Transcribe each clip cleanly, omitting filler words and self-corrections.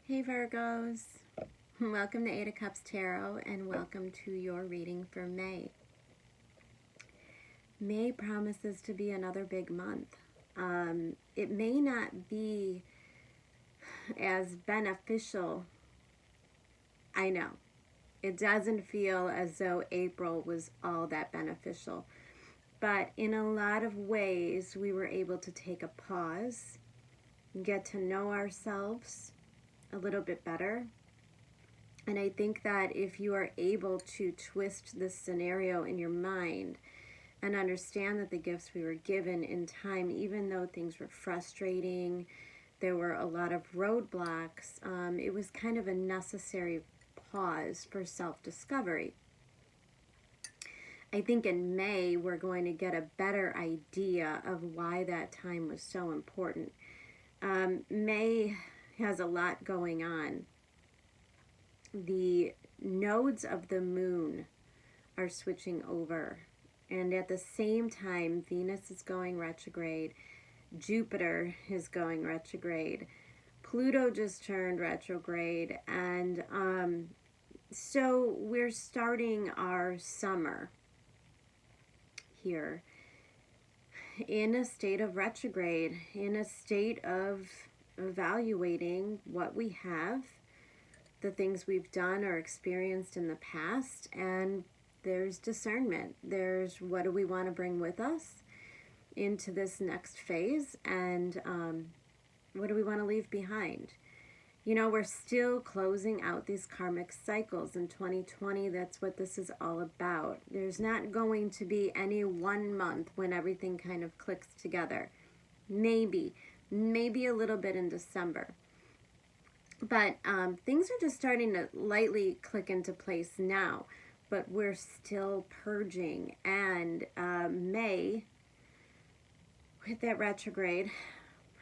Hey Virgos, welcome to 8 of Cups Tarot and welcome to your reading for May. May promises to be another big month. It may not be as beneficial. I know. It doesn't feel as though April was all that beneficial. But in a lot of ways, we were able to take a pause, get to know ourselves a little bit better. And I think that if you are able to twist this scenario in your mind and understand that the gifts we were given in time, even though things were frustrating, there were a lot of roadblocks, it was kind of a necessary pause for self-discovery. I think in May we're going to get a better idea of why that time was so important. May has a lot going on. The nodes of the moon are switching over, and at the same time Venus is going retrograde, Jupiter is going retrograde, Pluto just turned retrograde, and so we're starting our summer here in a state of retrograde, in a state of evaluating what we have, the things we've done or experienced in the past, and there's discernment. There's what do we want to bring with us into this next phase, and what do we want to leave behind. You know, we're still closing out these karmic cycles in 2020. That's what this is all about. There's not going to be any one month when everything kind of clicks together. Maybe a little bit in December. But things are just starting to lightly click into place now. But we're still purging. And May, with that retrograde,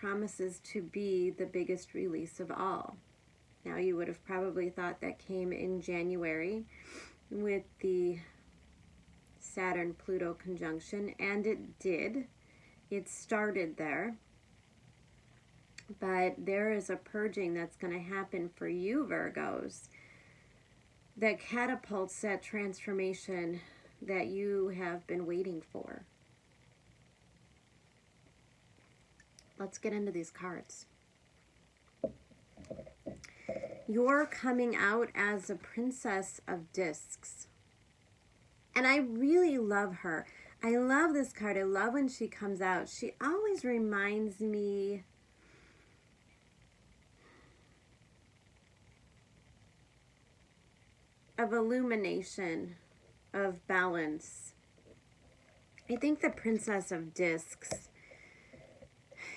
promises to be the biggest release of all. Now, you would have probably thought that came in January with the Saturn-Pluto conjunction, and it did. It started there. But there is a purging that's going to happen for you, Virgos, that catapults that transformation that you have been waiting for. Let's get into these cards. You're coming out as a Princess of Discs. And I really love her. I love this card. I love when she comes out. She always reminds me of illumination, of balance. I think the Princess of Discs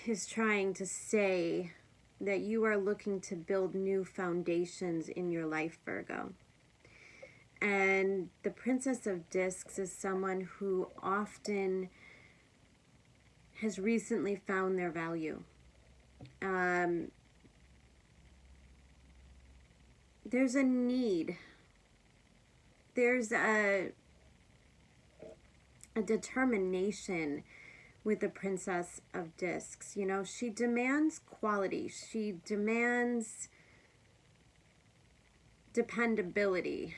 is trying to say that you are looking to build new foundations in your life, Virgo. And the Princess of Discs is someone who often has recently found their value. There's a need. There's a determination with the Princess of Discs. You know, she demands quality. She demands dependability.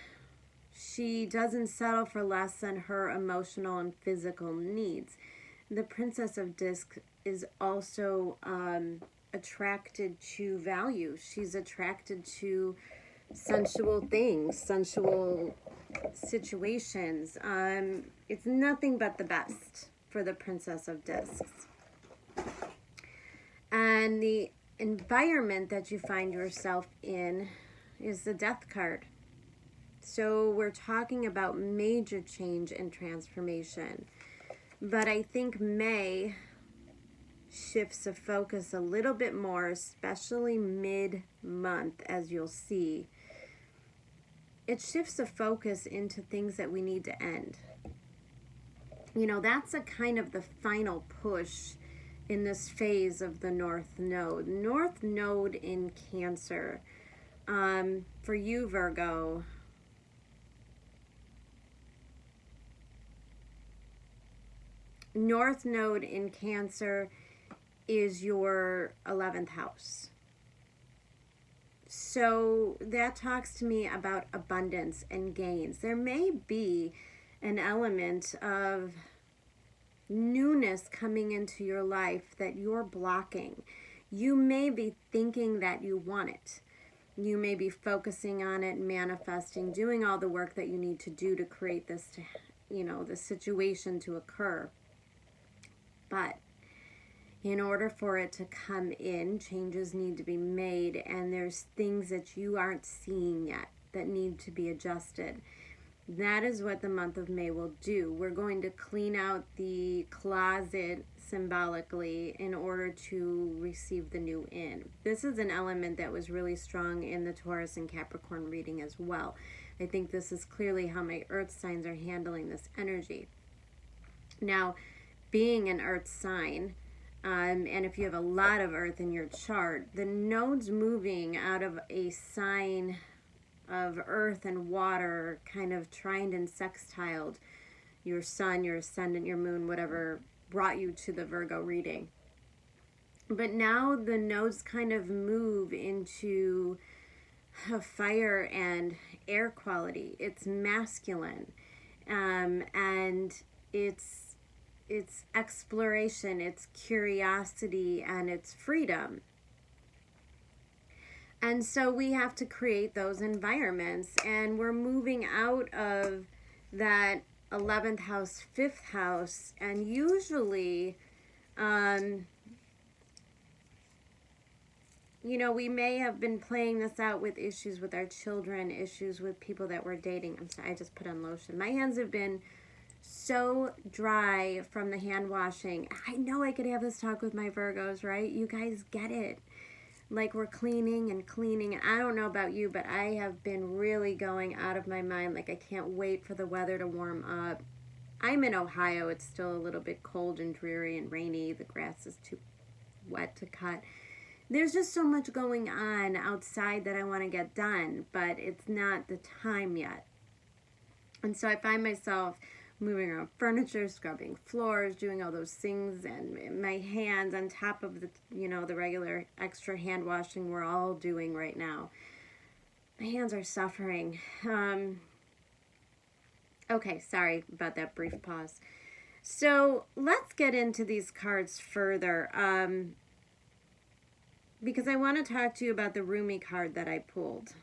She doesn't settle for less than her emotional and physical needs. The Princess of Discs is also attracted to value. She's attracted to sensual things, sensual situations. It's nothing but the best for the Princess of Discs. And the environment that you find yourself in is the Death card. So we're talking about major change and transformation. But I think May shifts the focus a little bit more, especially mid-month, as you'll see. It shifts the focus into things that we need to end. You know, that's a kind of the final push in this phase of the North Node. North Node in Cancer. For you, Virgo, North Node in Cancer is your 11th house. So that talks to me about abundance and gains. There may be an element of newness coming into your life that you're blocking. You may be thinking that you want it. You may be focusing on it, manifesting, doing all the work that you need to do to create this, the situation to occur. But in order for it to come in, changes need to be made, and there's things that you aren't seeing yet that need to be adjusted. That is what the month of May will do. We're going to clean out the closet symbolically in order to receive the new in. This is an element that was really strong in the Taurus and Capricorn reading as well. I think this is clearly how my earth signs are handling this energy. Now, being an earth sign, and if you have a lot of earth in your chart, the nodes moving out of a sign of earth and water, kind of trined and sextiled, your sun, your ascendant, your moon, whatever brought you to the Virgo reading. But now the nodes kind of move into a fire and air quality. It's masculine, and it's exploration, it's curiosity, and it's freedom. And so we have to create those environments, and we're moving out of that 11th house, 5th house, and usually, we may have been playing this out with issues with our children, issues with people that we're dating. I'm sorry, I just put on lotion. My hands have been so dry from the hand washing. I know I could have this talk with my Virgos, right? You guys get it. Like we're cleaning and cleaning. I don't know about you, but I have been really going out of my mind. Like I can't wait for the weather to warm up. I'm in Ohio. It's still a little bit cold and dreary and rainy. The grass is too wet to cut. There's just so much going on outside that I want to get done, but it's not the time yet. And so I find myself moving around furniture, scrubbing floors, doing all those things, and my hands on top of the regular extra hand washing we're all doing right now. My hands are suffering. Okay, sorry about that brief pause. So let's get into these cards further, because I want to talk to you about the Rumi card that I pulled.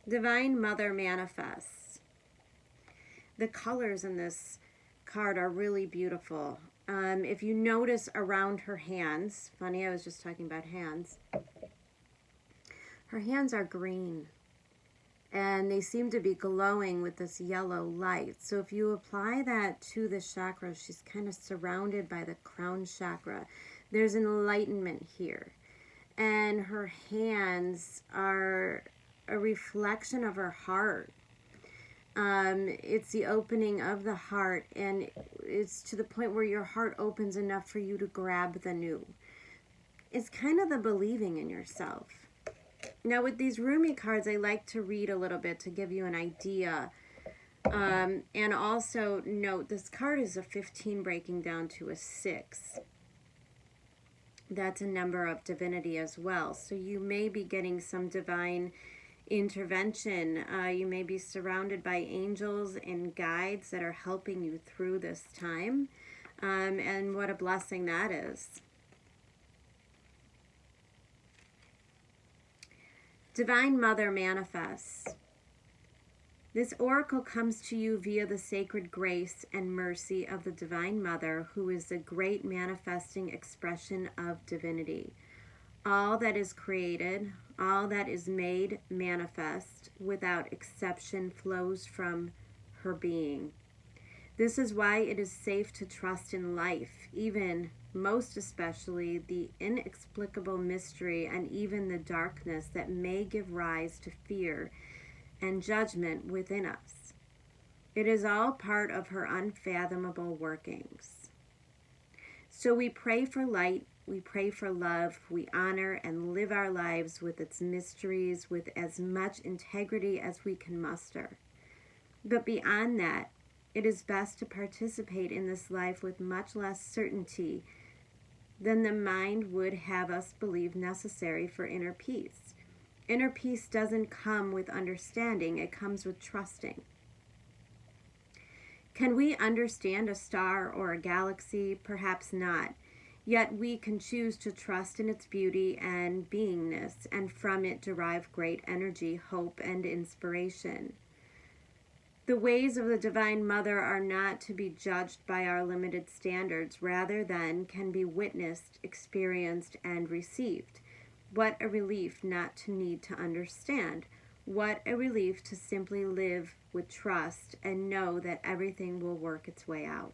Divine Mother Manifests. The colors in this card are really beautiful. If you notice around her hands, funny, I was just talking about hands. Her hands are green, and they seem to be glowing with this yellow light. So if you apply that to the chakra, she's kind of surrounded by the crown chakra. There's enlightenment here. And her hands are a reflection of her heart. It's the opening of the heart, and it's to the point where your heart opens enough for you to grab the new. It's kind of the believing in yourself. Now with these Rumi cards, I like to read a little bit to give you an idea. And also note, this card is a 15 breaking down to a 6. That's a number of divinity as well. So you may be getting some divine intervention. You may be surrounded by angels and guides that are helping you through this time. And what a blessing that is. Divine Mother Manifests. This oracle comes to you via the sacred grace and mercy of the Divine Mother, who is the great manifesting expression of divinity. All that is created, all that is made manifest, without exception, flows from her being. This is why it is safe to trust in life, even, most especially, the inexplicable mystery and even the darkness that may give rise to fear and judgment within us. It is all part of her unfathomable workings. So we pray for light, we pray for love, we honor and live our lives with its mysteries with as much integrity as we can muster. But beyond that, it is best to participate in this life with much less certainty than the mind would have us believe necessary for inner peace. Inner peace doesn't come with understanding, it comes with trusting. Can we understand a star or a galaxy? Perhaps not. Yet we can choose to trust in its beauty and beingness, and from it derive great energy, hope, and inspiration. The ways of the Divine Mother are not to be judged by our limited standards, rather than can be witnessed, experienced, and received. What a relief not to need to understand. What a relief to simply live with trust and know that everything will work its way out.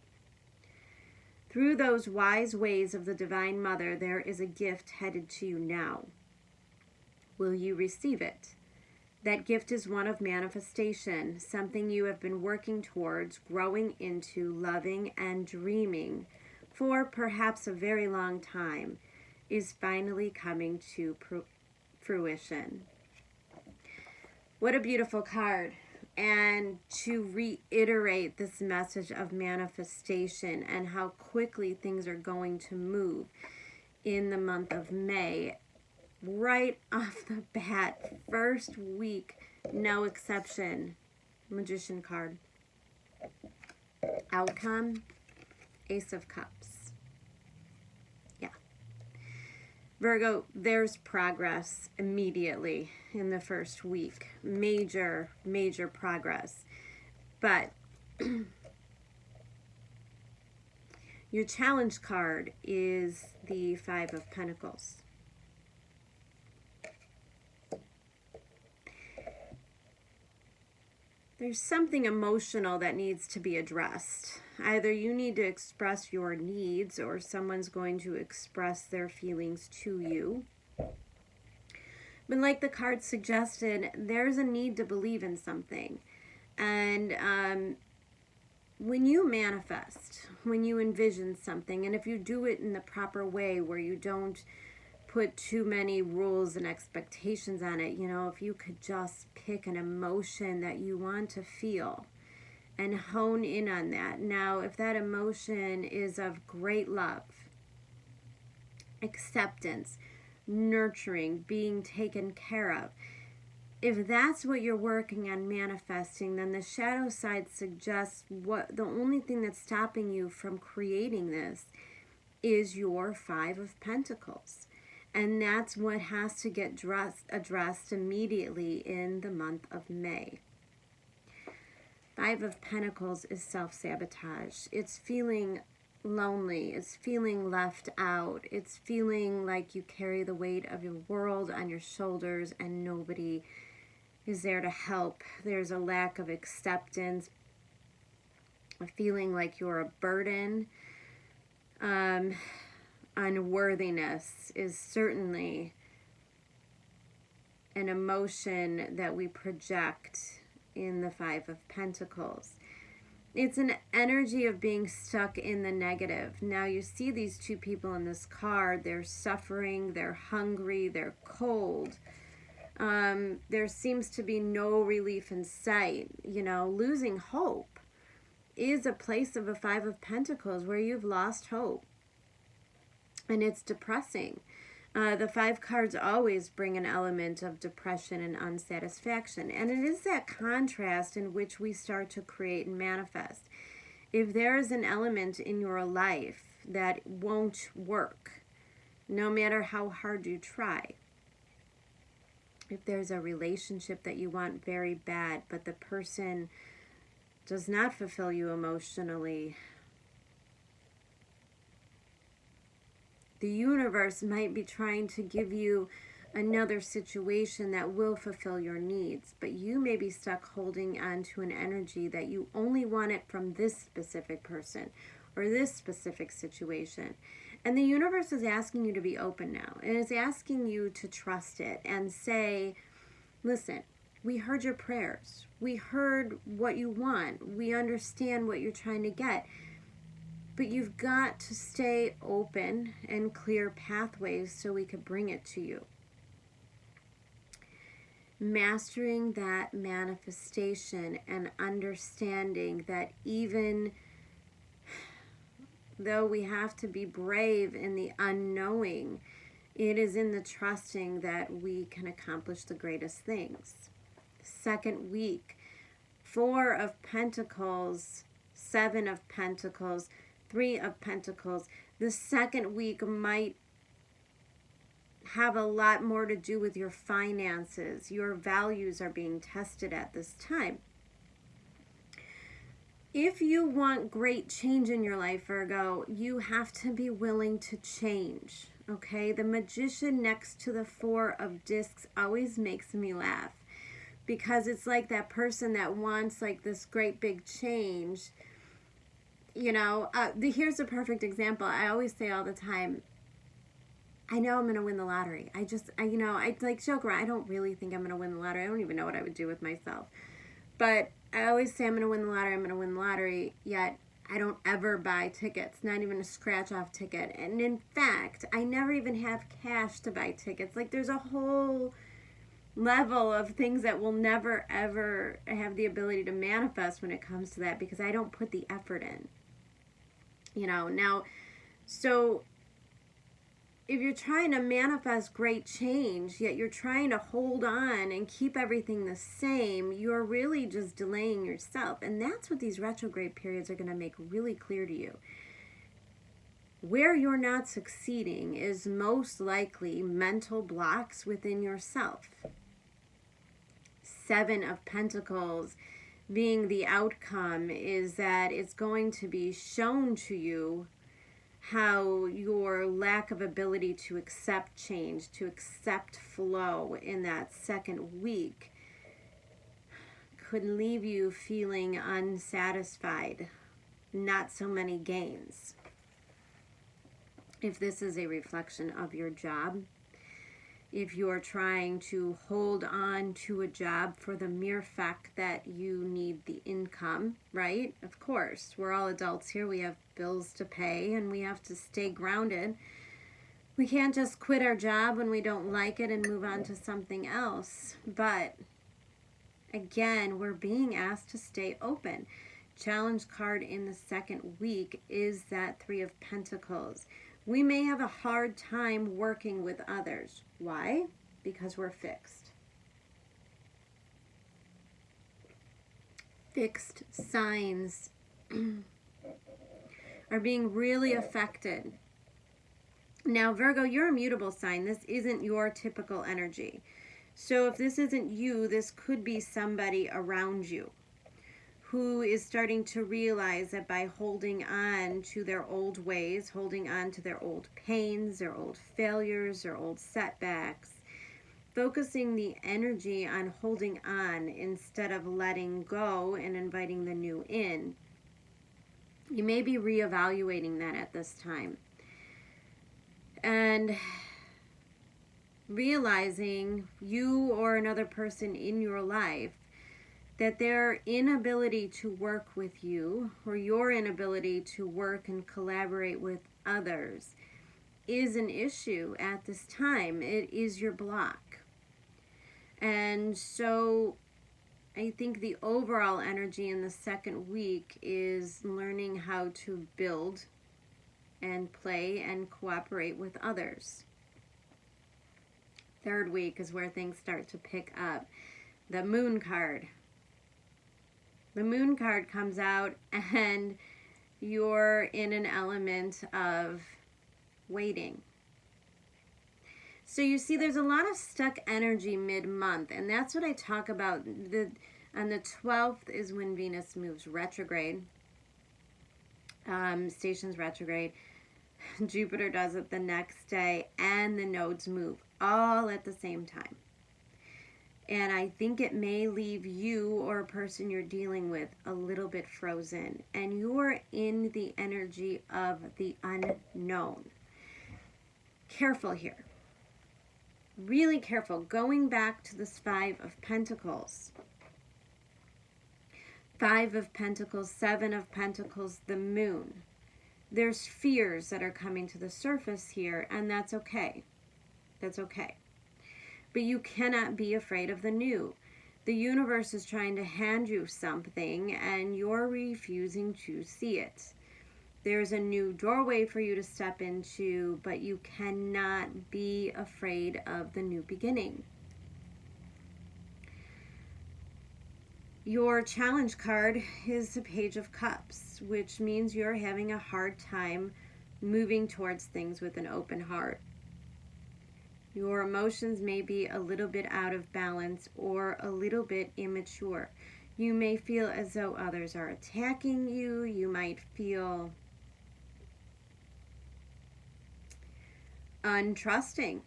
Through those wise ways of the Divine Mother, there is a gift headed to you now. Will you receive it? That gift is one of manifestation, something you have been working towards, growing into, loving, and dreaming for perhaps a very long time, is finally coming to fruition. What a beautiful card. And to reiterate this message of manifestation and how quickly things are going to move in the month of May, right off the bat, first week, no exception. Magician card. Outcome, Ace of Cups. Virgo, there's progress immediately in the first week. Major, major progress. But your challenge card is the Five of Pentacles. There's something emotional that needs to be addressed. Either you need to express your needs or someone's going to express their feelings to you. But like the card suggested, there's a need to believe in something. And when you manifest, when you envision something, and if you do it in the proper way where you don't put too many rules and expectations on it, you know, if you could just pick an emotion that you want to feel and hone in on that. Now, if that emotion is of great love, acceptance, nurturing, being taken care of, if that's what you're working on manifesting, then the shadow side suggests what the only thing that's stopping you from creating this is your Five of Pentacles. And that's what has to get addressed immediately in the month of May. Five of Pentacles is self-sabotage. It's feeling lonely. It's feeling left out. It's feeling like you carry the weight of your world on your shoulders and nobody is there to help. There's a lack of acceptance, a feeling like you're a burden. Unworthiness is certainly an emotion that we project in the Five of Pentacles. It's an energy of being stuck in the negative. Now you see these two people in this card. They're suffering, they're hungry, they're cold. There seems to be no relief in sight. You know, losing hope is a place of a Five of Pentacles where you've lost hope. And it's depressing. The five cards always bring an element of depression and unsatisfaction. And it is that contrast in which we start to create and manifest. If there is an element in your life that won't work, no matter how hard you try, if there's a relationship that you want very bad, but the person does not fulfill you emotionally, the universe might be trying to give you another situation that will fulfill your needs, but you may be stuck holding on to an energy that you only want it from this specific person or this specific situation. And the universe is asking you to be open now, and it's asking you to trust it and say, listen, we heard your prayers. We heard what you want. We understand what you're trying to get. But you've got to stay open and clear pathways so we could bring it to you. Mastering that manifestation and understanding that even though we have to be brave in the unknowing, It is in the trusting that we can accomplish the greatest things. Second week, 4 of Pentacles, 7 of Pentacles, 3 of Pentacles. The second week might have a lot more to do with your finances. Your values are being tested at this time. If you want great change in your life, Virgo, you have to be willing to change, okay? The Magician next to the 4 of Discs always makes me laugh, because it's like that person that wants like this great big change. You know, here's a perfect example. I always say all the time, I know I'm going to win the lottery. I like joke around. I don't really think I'm going to win the lottery. I don't even know what I would do with myself. But I always say I'm going to win the lottery, I'm going to win the lottery, yet I don't ever buy tickets, not even a scratch-off ticket. And in fact, I never even have cash to buy tickets. Like, there's a whole level of things that will never, ever have the ability to manifest when it comes to that, because I don't put the effort in. You know, now, so if you're trying to manifest great change, yet you're trying to hold on and keep everything the same, you're really just delaying yourself. And that's what these retrograde periods are going to make really clear to you. Where you're not succeeding is most likely mental blocks within yourself. 7 of Pentacles being the outcome is that it's going to be shown to you how your lack of ability to accept change, to accept flow in that second week could leave you feeling unsatisfied, not so many gains. If this is a reflection of your job, if you're trying to hold on to a job for the mere fact that you need the income, right? Of course, we're all adults here. We have bills to pay and we have to stay grounded. We can't just quit our job when we don't like it and move on to something else. But again, we're being asked to stay open. Challenge card in the second week is that 3 of Pentacles. We may have a hard time working with others. Why? Because we're fixed. Fixed signs are being really affected. Now, Virgo, you're a mutable sign. This isn't your typical energy. So if this isn't you, this could be somebody around you who is starting to realize that by holding on to their old ways, holding on to their old pains, their old failures, their old setbacks, focusing the energy on holding on instead of letting go and inviting the new in, you may be reevaluating that at this time. And realizing, you or another person in your life, that their inability to work with you, or your inability to work and collaborate with others, is an issue at this time. It is your block. And so I think the overall energy in the second week is learning how to build and play and cooperate with others. Third week is where things start to pick up. The Moon card. The Moon card comes out and you're in an element of waiting. So you see there's a lot of stuck energy mid-month, and that's what I talk about. On the 12th is when Venus moves retrograde, stations retrograde. Jupiter does it the next day, and the nodes move all at the same time. And I think it may leave you or a person you're dealing with a little bit frozen. And you're in the energy of the unknown. Careful here. Really careful. Going back to this 5 of Pentacles. 5 of Pentacles, 7 of Pentacles, the Moon. There's fears that are coming to the surface here, and that's okay. That's okay. But you cannot be afraid of the new. The universe is trying to hand you something, and you're refusing to see it. There's a new doorway for you to step into, but you cannot be afraid of the new beginning. Your challenge card is the Page of Cups, which means you're having a hard time moving towards things with an open heart. Your emotions may be a little bit out of balance or a little bit immature. You may feel as though others are attacking you. You might feel untrusting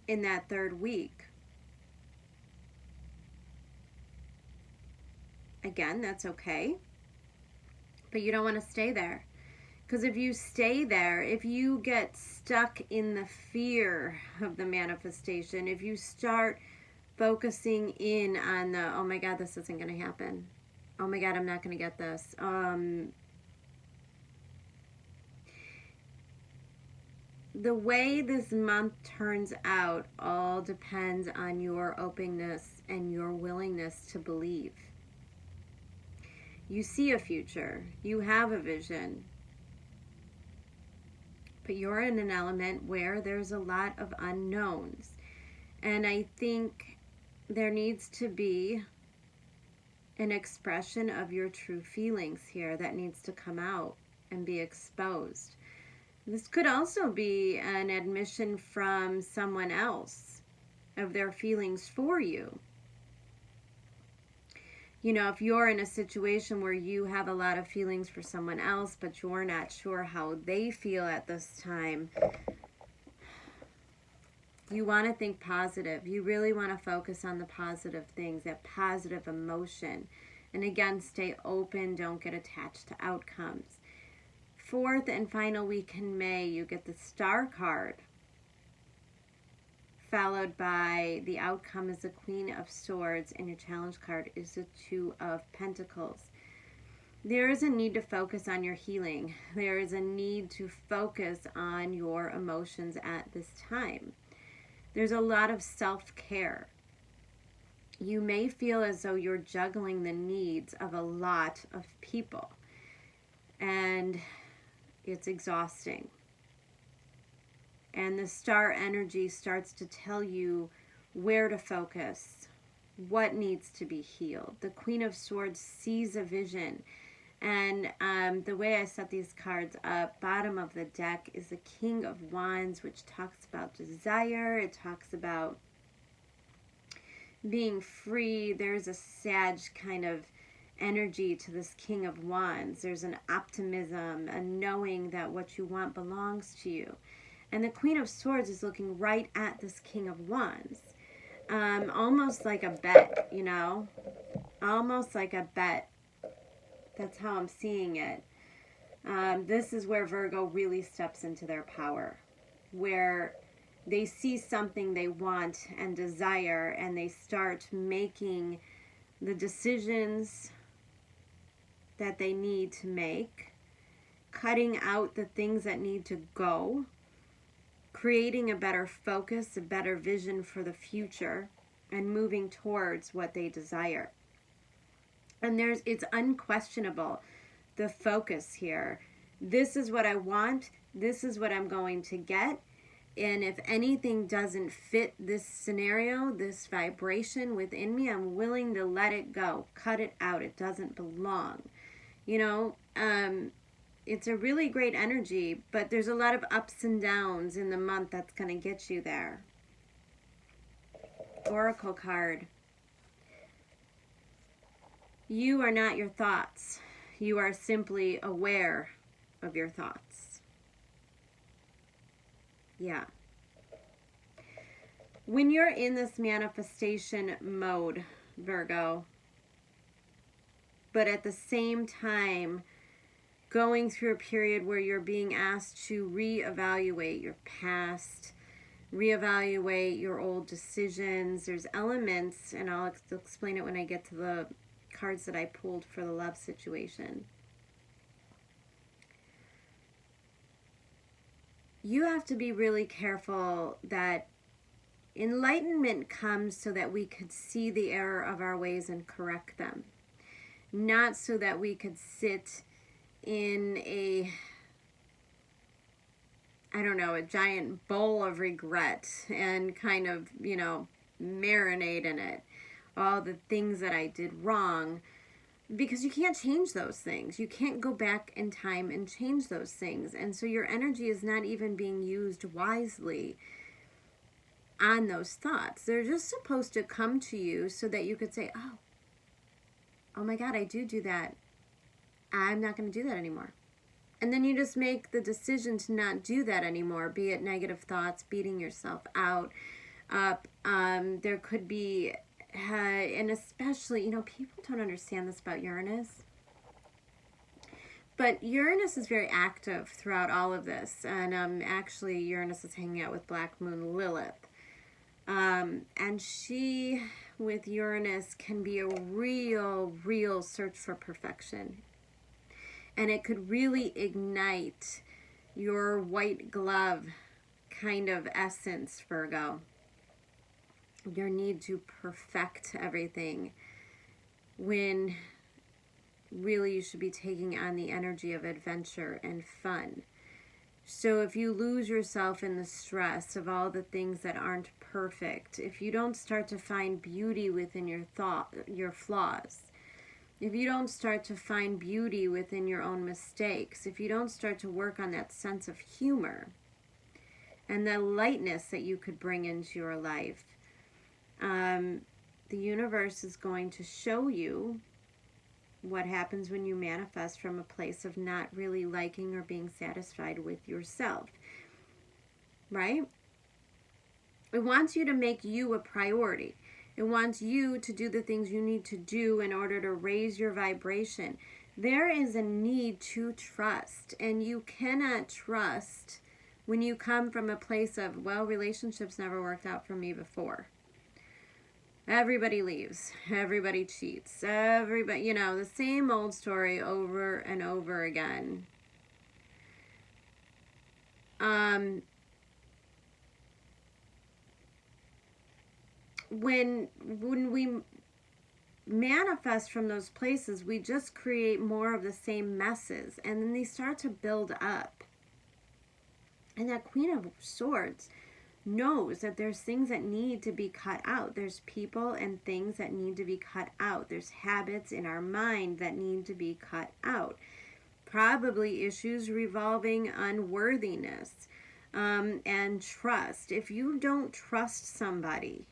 in that third week. Again, that's okay. But you don't want to stay there. Because if you stay there, if you get stuck in the fear of the manifestation, if you start focusing in on the, oh my God, this isn't going to happen. Oh my God, I'm not going to get this. The way this month turns out all depends on your openness and your willingness to believe. You see a future, you have a vision, but you're in an element where there's a lot of unknowns. And I think there needs to be an expression of your true feelings here that needs to come out and be exposed. This could also be an admission from someone else of their feelings for you. You know, if you're in a situation where you have a lot of feelings for someone else, but you're not sure how they feel at this time, you want to think positive. You really want to focus on the positive things, that positive emotion. And again, stay open. Don't get attached to outcomes. Fourth and final week in May, you get the Star card, followed by the outcome is the Queen of Swords, and your challenge card is the Two of Pentacles. There is a need to focus on your healing. There is a need to focus on your emotions at this time. There's a lot of self-care. You may feel as though you're juggling the needs of a lot of people, and it's exhausting. And the star energy starts to tell you where to focus, what needs to be healed. The Queen of Swords sees a vision. And the way I set these cards up, bottom of the deck is the King of Wands, which talks about desire. It talks about being free. There's a Sag kind of energy to this King of Wands. There's an optimism, a knowing that what you want belongs to you. And the Queen of Swords is looking right at this King of Wands. Almost like a bet, you know? Almost like a bet. That's how I'm seeing it. This is where Virgo really steps into their power. Where they see something they want and desire, and they start making the decisions that they need to make. Cutting out the things that need to go. Creating a better focus, a better vision for the future, and moving towards what they desire. And it's unquestionable, the focus here. This is what I want. This is what I'm going to get. And if anything doesn't fit this scenario, this vibration within me, I'm willing to let it go. Cut it out. It doesn't belong. You know, it's a really great energy, but there's a lot of ups and downs in the month that's going to get you there. Oracle card. You are not your thoughts. You are simply aware of your thoughts. Yeah. When you're in this manifestation mode, Virgo, but at the same time going through a period where you're being asked to reevaluate your past, reevaluate your old decisions, there's elements, and I'll explain it when I get to the cards that I pulled for the love situation. You have to be really careful that enlightenment comes so that we could see the error of our ways and correct them. Not so that we could sit in I don't know, a giant bowl of regret and kind of, marinate in it. All the things that I did wrong, because you can't change those things. You can't go back in time and change those things. And so your energy is not even being used wisely on those thoughts. They're just supposed to come to you so that you could say, oh my God, I do that. I'm not going to do that anymore. And then you just make the decision to not do that anymore, be it negative thoughts, beating yourself up. There could be, and especially, people don't understand this about Uranus. But Uranus is very active throughout all of this. And actually, Uranus is hanging out with Black Moon Lilith. And she, with Uranus, can be a real search for perfection. And it could really ignite your white glove kind of essence, Virgo. Your need to perfect everything when really you should be taking on the energy of adventure and fun. So if you lose yourself in the stress of all the things that aren't perfect, if you don't start to find beauty within your flaws, if you don't start to find beauty within your own mistakes, if you don't start to work on that sense of humor and the lightness that you could bring into your life, the universe is going to show you what happens when you manifest from a place of not really liking or being satisfied with yourself, right? It wants you to make you a priority. It wants you to do the things you need to do in order to raise your vibration. There is a need to trust, and you cannot trust when you come from a place of, well, relationships never worked out for me before. Everybody leaves. Everybody cheats. Everybody, the same old story over and over again. When we manifest from those places, we just create more of the same messes, and then they start to build up. And that Queen of Swords knows that there's things that need to be cut out. There's people and things that need to be cut out. There's habits in our mind that need to be cut out. Probably issues revolving unworthiness and trust. If you don't trust somebody,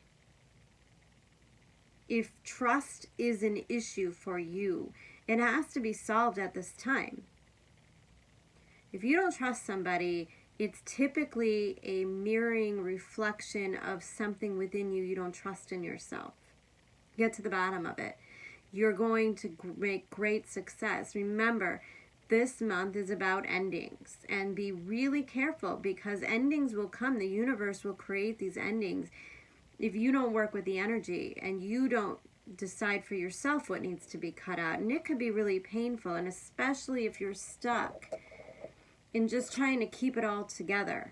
if trust is an issue for you, it has to be solved at this time. If you don't trust somebody, it's typically a mirroring reflection of something within you don't trust in yourself. Get to the bottom of it. You're going to make great success. Remember, this month is about endings, and be really careful, because endings will come. The universe will create these endings. If you don't work with the energy and you don't decide for yourself what needs to be cut out, and it could be really painful, and especially if you're stuck in just trying to keep it all together.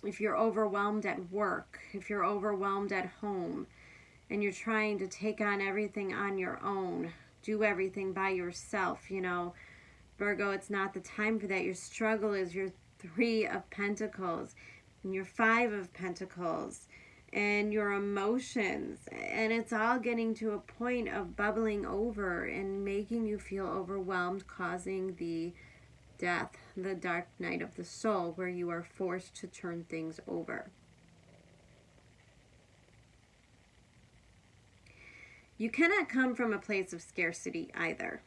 If you're overwhelmed at work, if you're overwhelmed at home, and you're trying to take on everything on your own, do everything by yourself, Virgo, it's not the time for that. Your struggle is your 3 of Pentacles and your 5 of Pentacles and your emotions, and it's all getting to a point of bubbling over and making you feel overwhelmed, causing the death, the dark night of the soul, where you are forced to turn things over. You cannot come from a place of scarcity either.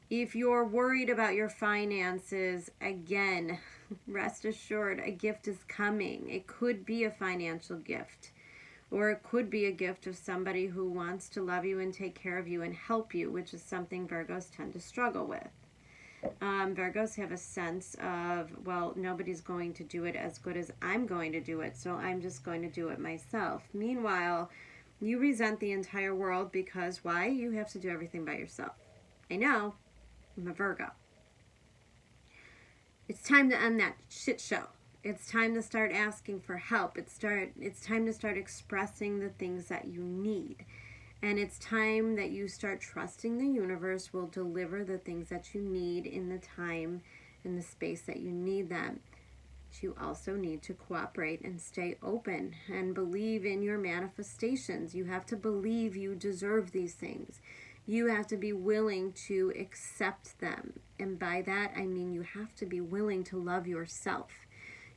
If you're worried about your finances, again, rest assured, a gift is coming. It could be a financial gift, or it could be a gift of somebody who wants to love you and take care of you and help you, which is something Virgos tend to struggle with. Virgos have a sense of, well, nobody's going to do it as good as I'm going to do it, so I'm just going to do it myself. Meanwhile, you resent the entire world because, why? You have to do everything by yourself. I know. I'm a Virgo. It's time to end that shit show. It's time to start asking for help. It's time to start expressing the things that you need. And it's time that you start trusting the universe will deliver the things that you need in the time, in the space that you need them. But you also need to cooperate and stay open and believe in your manifestations. You have to believe you deserve these things. You have to be willing to accept them. And by that, I mean you have to be willing to love yourself.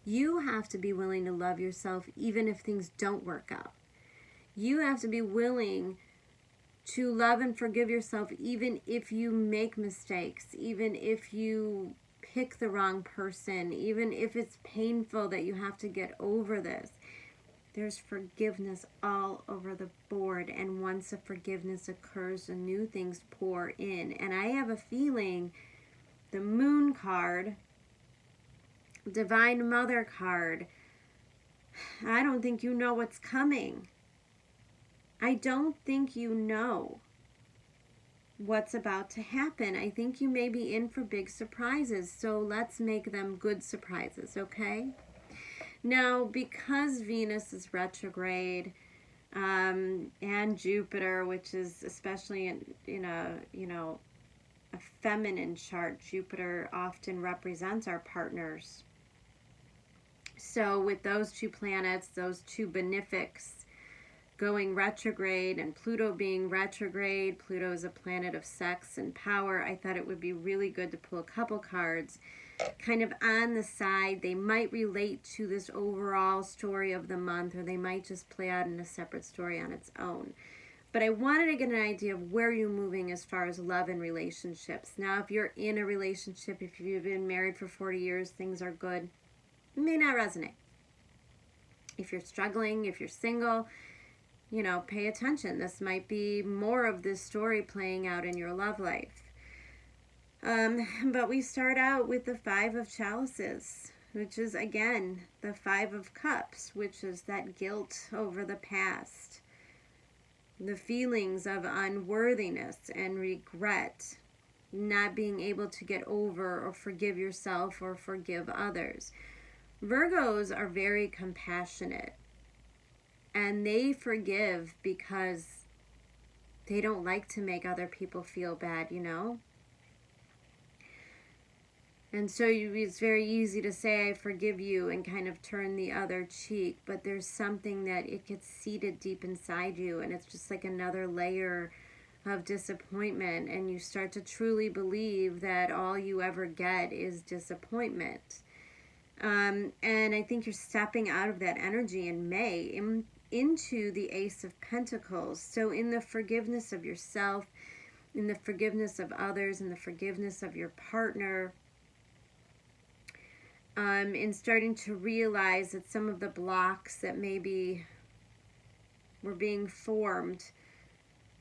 You have to be willing to love yourself even if things don't work out. You have to be willing to love and forgive yourself even if you make mistakes, even if you pick the wrong person, even if it's painful that you have to get over this. There's forgiveness all over the board, and once the forgiveness occurs, the new things pour in. And I have a feeling the Moon card, Divine Mother card, I don't think you know what's coming. I don't think you know what's about to happen. I think you may be in for big surprises, so let's make them good surprises, okay? Now, because Venus is retrograde, and Jupiter, which is especially in a feminine chart, Jupiter often represents our partners. So with those two planets, those two benefics going retrograde and Pluto being retrograde, Pluto is a planet of sex and power, I thought it would be really good to pull a couple cards kind of on the side. They might relate to this overall story of the month, or they might just play out in a separate story on its own. But I wanted to get an idea of where you're moving as far as love and relationships. Now, if you're in a relationship, if you've been married for 40 years, things are good. It may not resonate. If you're struggling, if you're single, pay attention. This might be more of this story playing out in your love life. But we start out with the Five of Chalices, which is, again, the Five of Cups, which is that guilt over the past. The feelings of unworthiness and regret, not being able to get over or forgive yourself or forgive others. Virgos are very compassionate, and they forgive because they don't like to make other people feel bad, And so it's very easy to say, I forgive you, and kind of turn the other cheek. But there's something that it gets seated deep inside you, and it's just like another layer of disappointment. And you start to truly believe that all you ever get is disappointment. And I think you're stepping out of that energy in May into the Ace of Pentacles. So in the forgiveness of yourself, in the forgiveness of others, in the forgiveness of your partner, in starting to realize that some of the blocks that maybe were being formed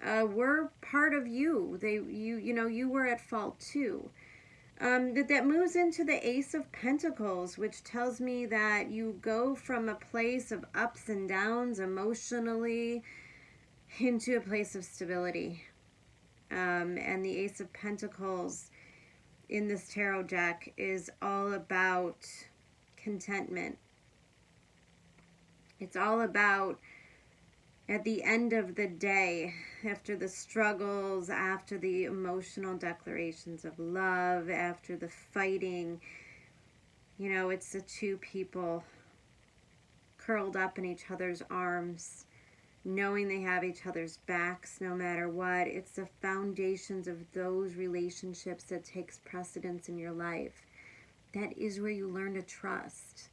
were part of you. You were at fault too. That moves into the Ace of Pentacles, which tells me that you go from a place of ups and downs emotionally into a place of stability. And the Ace of Pentacles in this tarot deck is all about contentment. It's all about, at the end of the day, after the struggles, after the emotional declarations of love, after the fighting, it's the two people curled up in each other's arms, knowing they have each other's backs no matter what. It's the foundations of those relationships that takes precedence in your life. That is where you learn to trust.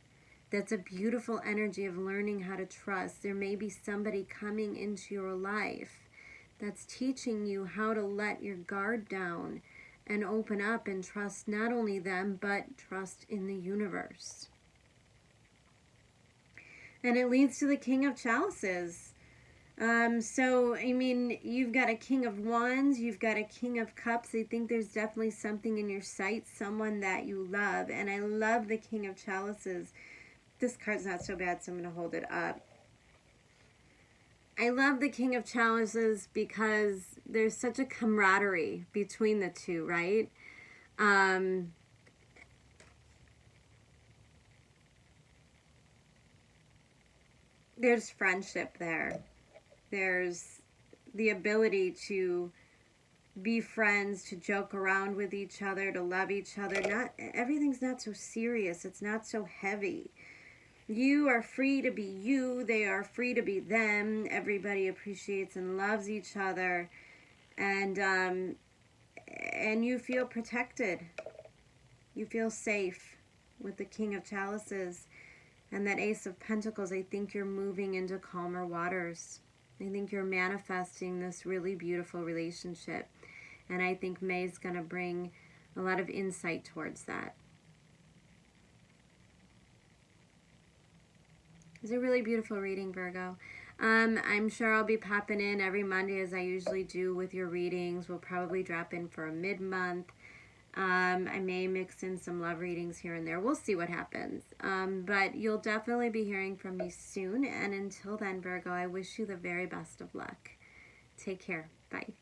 That's a beautiful energy of learning how to trust. There may be somebody coming into your life that's teaching you how to let your guard down and open up and trust not only them, but trust in the universe. And it leads to the King of Chalices. You've got a King of Wands, you've got a King of Cups. I think there's definitely something in your sight, someone that you love. And I love the King of Chalices. This card's not so bad, so I'm going to hold it up. I love the King of Chalices because there's such a camaraderie between the two, right? There's friendship there. There's the ability to be friends, to joke around with each other, to love each other. Not everything's not so serious. It's not so heavy. You are free to be you. They are free to be them. Everybody appreciates and loves each other, and you feel protected. You feel safe with the King of Chalices and that Ace of Pentacles. I think you're moving into calmer waters. I think you're manifesting this really beautiful relationship. And I think May's going to bring a lot of insight towards that. It's a really beautiful reading, Virgo. I'm sure I'll be popping in every Monday as I usually do with your readings. We'll probably drop in for a mid-month. I may mix in some love readings here and there. We'll see what happens. But you'll definitely be hearing from me soon. And until then, Virgo, I wish you the very best of luck. Take care. Bye.